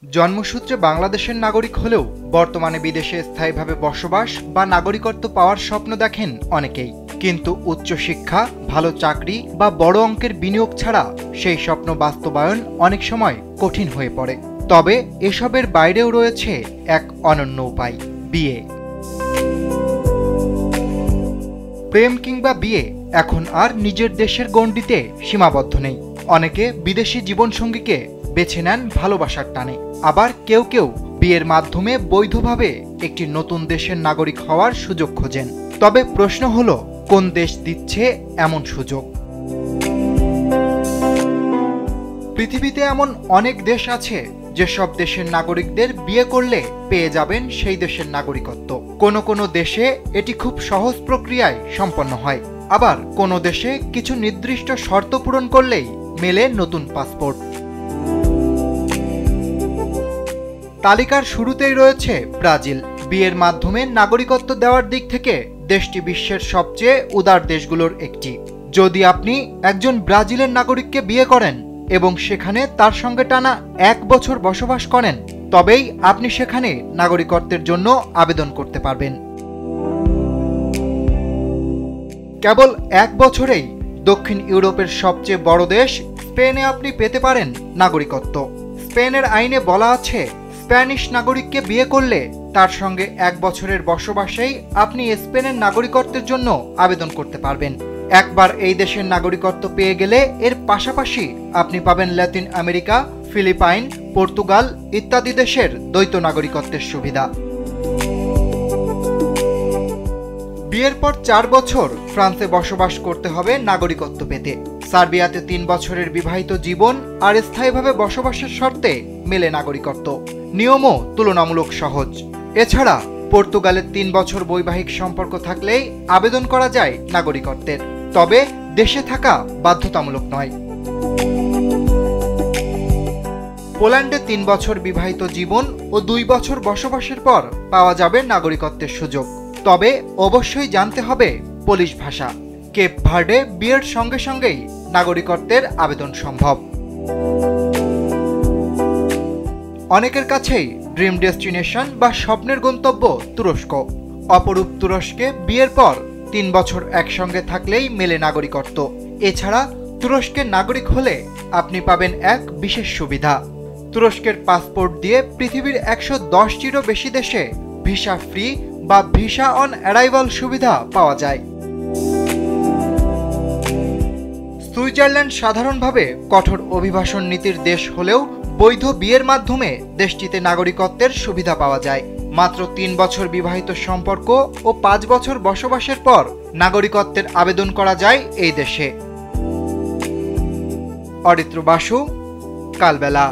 জন্মসূত্রে বাংলাদেশের নাগরিক হলেও বর্তমানে বিদেশে স্থায়ীভাবে বসবাস বা নাগরিকত্ব পাওয়ার স্বপ্ন দেখেন অনেকেই। কিন্তু উচ্চশিক্ষা, ভালো চাকরি বা বড় অঙ্কের বিনিয়োগ ছাড়া সেই স্বপ্ন বাস্তবায়ন অনেক সময় কঠিন হয়ে পড়ে। তবে এসবের বাইরেও রয়েছে এক অনন্য উপায়, বিয়ে। প্রেম কিংবা বিয়ে এখন আর নিজের দেশের গণ্ডিতে সীমাবদ্ধ নেই। অনেকে বিদেশি জীবনসঙ্গীকে বেছে নেন ভালোবাসার টানে, আবার কেউ কেউ বিয়ের মাধ্যমে বৈধভাবে একটি নতুন দেশের নাগরিক হওয়ার সুযোগ খোঁজেন। তবে প্রশ্ন হলো, কোন দেশ দিচ্ছে এমন সুযোগ? পৃথিবীতে এমন অনেক দেশ আছে যেসব দেশের নাগরিকদের বিয়ে করলে পেয়ে যাবেন সেই দেশের নাগরিকত্ব। কোনো কোনো দেশে এটি খুব সহজ প্রক্রিয়ায় সম্পন্ন হয়, আবার কোনো দেশে কিছু নির্দিষ্ট শর্ত পূরণ করলেই মেলে নতুন পাসপোর্ট। তালিকার শুরুতেই রয়েছে ব্রাজিল। বিয়ের মাধ্যমে নাগরিকত্ব দেওয়ার দিক থেকে দেশটি বিশ্বের সবচেয়ে উদার দেশগুলোর একটি। যদি আপনি একজন ব্রাজিলের নাগরিককে বিয়ে করেন এবং সেখানে তার সঙ্গে টানা 1 বছর বসবাস করেন, তবেই আপনি সেখানে নাগরিকত্বের জন্য আবেদন করতে পারবেন। কেবল 1 বছরেই দক্ষিণ ইউরোপের সবচেয়ে বড় দেশ স্পেনে আপনি পেতে পারেন নাগরিকত্ব। স্পেনের আইনে বলা আছে, স্প্যানিশ নাগরিককে বিয়ে করলে তার সঙ্গে 1 বছরের বসবাসেই আপনি স্পেনের নাগরিকত্বের জন্য আবেদন করতে পারবেন। একবার এই দেশের নাগরিকত্ব পেয়ে গেলে এর পাশাপাশি আপনি পাবেন লাতিন আমেরিকা, ফিলিপাইন, পর্তুগাল ইত্যাদি দেশের দ্বৈত নাগরিকত্বের সুবিধা। বিয়ের পর 4 বছর ফ্রান্সে বসবাস করতে হবে নাগরিকত্ব পেতে। সার্বিয়াতে 3 বছরের বিবাহিত জীবন আর স্থায়ীভাবে বসবাসের শর্তে মেলে নাগরিকত্ব। নিয়মও তুলনামূলক সহজ। এছাড়া পর্তুগালের 3 বছর বৈবাহিক সম্পর্ক থাকলেই আবেদন করা যায় নাগরিকত্বের, তবে দেশে থাকা বাধ্যতামূলক নয়। পোল্যান্ডে 3 বছর বিবাহিত জীবন ও 2 বছর বসবাসের পর পাওয়া যাবে নাগরিকত্বের সুযোগ, তবে অবশ্যই জানতে হবে পোলিশ ভাষা। কেপ ভার্ডে বিয়ের সঙ্গে সঙ্গেই নাগরিকত্বের আবেদন সম্ভব। অনেকের কাছেই ড্রিম ডেস্টিনেশন বা স্বপ্নের গন্তব্য তুরস্ক। অপরূপ তুরস্কে বিয়ের পর 3 বছর একসঙ্গে থাকলেই মেলে নাগরিকত্ব। এছাড়া তুরস্কের নাগরিক হলে আপনি পাবেন এক বিশেষ সুবিধা। তুরস্কের পাসপোর্ট দিয়ে পৃথিবীর 110টিরও বেশি দেশে ভিসা ফ্রি বা ভিসা অন অ্যারাইভাল সুবিধা পাওয়া যায়। সুইজারল্যান্ড সাধারণভাবে কঠোর অভিবাসন নীতির দেশ হলেও বৈধ বিয়ের মাধ্যমে দেশটিতে নাগরিকত্বের সুবিধা পাওয়া যায়। মাত্র 3 বছর বিবাহিত সম্পর্ক ও 5 বছর বসবাসের পর নাগরিকত্বের আবেদন করা যায় এই দেশে। অরিত্র বাসু, কালবেলা।